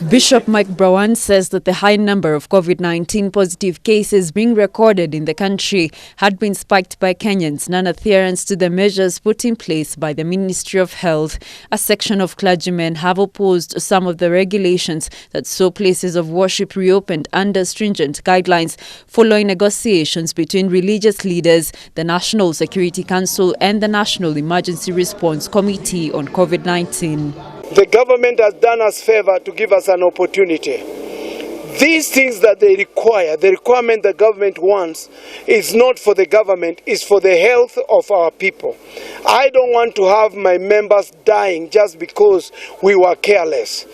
Bishop Mike Brawan says that the high number of COVID-19 positive cases being recorded in the country had been spiked by Kenyans' non-adherence to the measures put in place by the Ministry of Health. A section of clergymen have opposed some of the regulations that saw places of worship reopened under stringent guidelines following negotiations between religious leaders, the National Security Council and the National Emergency Response Committee on COVID-19. The government has done us favor to give us an opportunity. These things that they require, the requirement the government wants, is not for the government, it's for the health of our people. I don't want to have my members dying just because we were careless.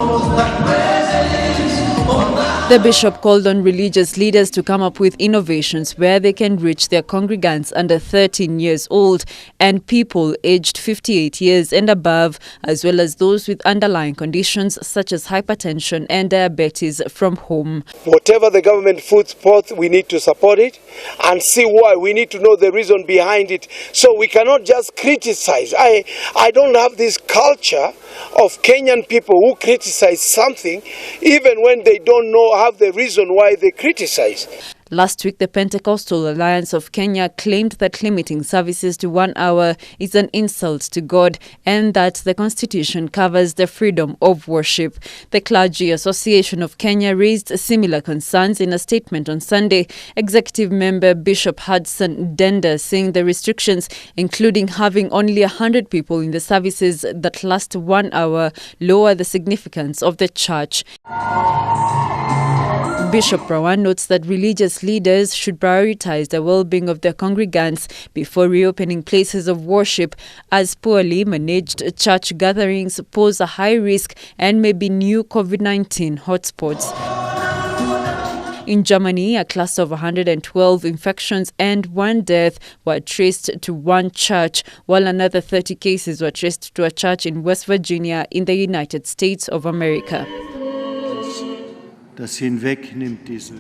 The bishop called on religious leaders to come up with innovations where they can reach their congregants under 13 years old and people aged 58 years and above, as well as those with underlying conditions such as hypertension and diabetes from home. Whatever the government puts forth, we need to support it and see why. We need to know the reason behind it. So we cannot just criticize. I don't have this culture of Kenyan people who criticize something even when they don't have the reason why they criticize. Last week, the Pentecostal Alliance of Kenya claimed that limiting services to 1 hour is an insult to God and that the Constitution covers the freedom of worship. The Clergy Association of Kenya raised similar concerns in a statement on Sunday. Executive member Bishop Hudson Denda saying the restrictions, including having only 100 people in the services that last 1 hour, lower the significance of the church. Bishop Brawan notes that religious leaders should prioritize the well-being of their congregants before reopening places of worship, as poorly managed church gatherings pose a high risk and may be new COVID-19 hotspots. In Germany, a cluster of 112 infections and 1 death were traced to one church, while another 30 cases were traced to a church in West Virginia in the United States of America. Das hinwegnimmt diese